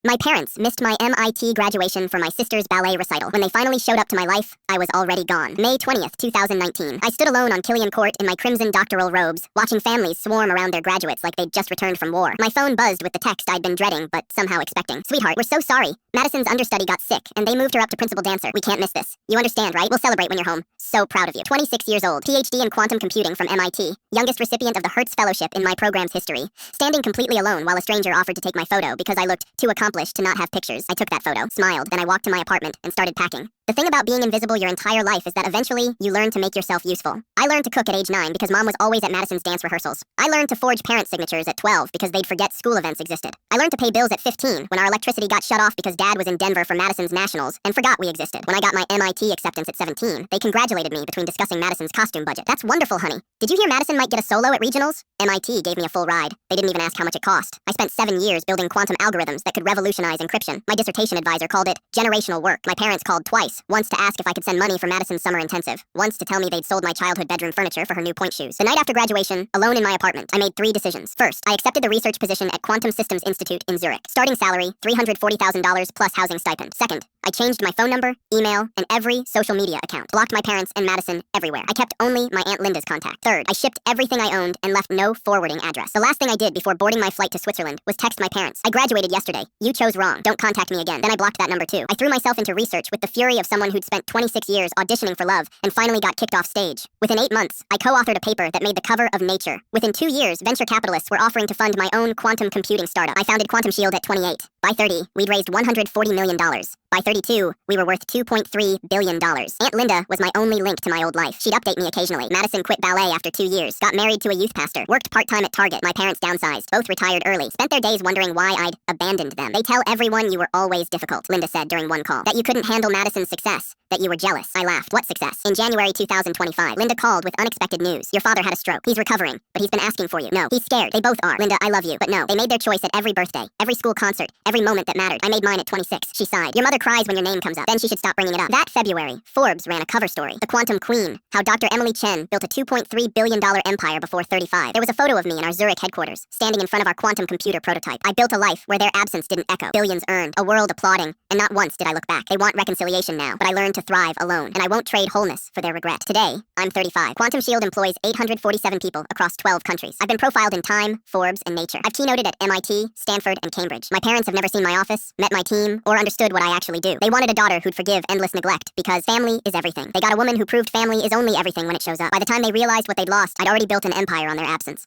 My parents missed my MIT graduation for my sister's ballet recital. When they finally showed up to my life, I was already gone. May 20th, 2019. I stood alone on Killian Court in my crimson doctoral robes, watching families swarm around their graduates like they'd just returned from war. My phone buzzed with the text I'd been dreading, but somehow expecting. Sweetheart, we're so sorry. Madison's understudy got sick, and they moved her up to principal dancer. We can't miss this. You understand, right? We'll celebrate when you're home. So proud of you. 26 years old, PhD in quantum computing from MIT, youngest recipient of the Hertz Fellowship in my program's history. Standing completely alone while a stranger offered to take my photo because I looked too accomplished to not have pictures. I took that photo, smiled, then I walked to my apartment and started packing. The thing about being invisible your entire life is that eventually you learn to make yourself useful. I learned to cook at age 9 because mom was always at Madison's dance rehearsals. I learned to forge parent signatures at 12 because they'd forget school events existed. I learned to pay bills at 15 when our electricity got shut off because dad was in Denver for Madison's nationals and forgot we existed. When I got my MIT acceptance at 17, they congratulated me between discussing Madison's costume budget. That's wonderful, honey. Did you hear Madison might get a solo at regionals? MIT gave me a full ride. They didn't even ask how much it cost. I spent 7 years building quantum algorithms that could revolutionize encryption. My dissertation advisor called it generational work. My parents called twice, once to ask if I could send money for Madison's summer intensive, once to tell me they'd sold my childhood bedroom furniture for her new point shoes. The night after graduation, alone in my apartment, I made 3 decisions. First, I accepted the research position at Quantum Systems Institute in Zurich. Starting salary, $340,000 plus housing stipend. Second, I changed my phone number, email, and every social media account. Blocked my parents and Madison everywhere. I kept only my Aunt Linda's contact. Third, I shipped everything I owned and left no forwarding address. The last thing I did before boarding my flight to Switzerland was text my parents. I graduated yesterday. You chose wrong. Don't contact me again. Then I blocked that number too. I threw myself into research with the fury of someone who'd spent 26 years auditioning for love and finally got kicked off stage. Within 8 months, I co-authored a paper that made the cover of Nature. Within 2 years, venture capitalists were offering to fund my own quantum computing startup. I founded Quantum Shield at 28. By 30, we'd raised $140 million. By 32, we were worth $2.3 billion. Aunt Linda was my only link to my old life. She'd update me occasionally. Madison quit ballet after 2 years, got married to a youth pastor, worked part-time at Target. My parents downsized, both retired early, spent their days wondering why I'd abandoned them. They tell everyone you were always difficult, Linda said during one call. That you couldn't handle Madison's success, that you were jealous. I laughed. What success? In January 2025, Linda called with unexpected news. Your father had a stroke. He's recovering, but he's been asking for you. No, he's scared. They both are. Linda, I love you. But no, they made their choice at every birthday, every school concert, every moment that mattered. I made mine at 26. She sighed. Your mother cries when your name comes up. Then she should stop bringing it up. That February, Forbes ran a cover story. The Quantum Queen. How Dr. Emily Chen built a $2.3 billion empire before 35. There was a photo of me in our Zurich headquarters, standing in front of our quantum computer prototype. I built a life where their absence didn't echo. Billions earned, a world applauding, and not once did I look back. They want reconciliation now, but I learned to thrive alone, and I won't trade wholeness for their regret. Today, I'm 35. Quantum Shield employs 847 people across 12 countries. I've been profiled in Time, Forbes, and Nature. I've keynoted at MIT, Stanford, and Cambridge. My parents have never seen my office, met my team, or understood what I actually do. They wanted a daughter who'd forgive endless neglect, because family is everything. They got a woman who proved family is only everything when it shows up. By the time they realized what they'd lost, I'd already built an empire on their absence.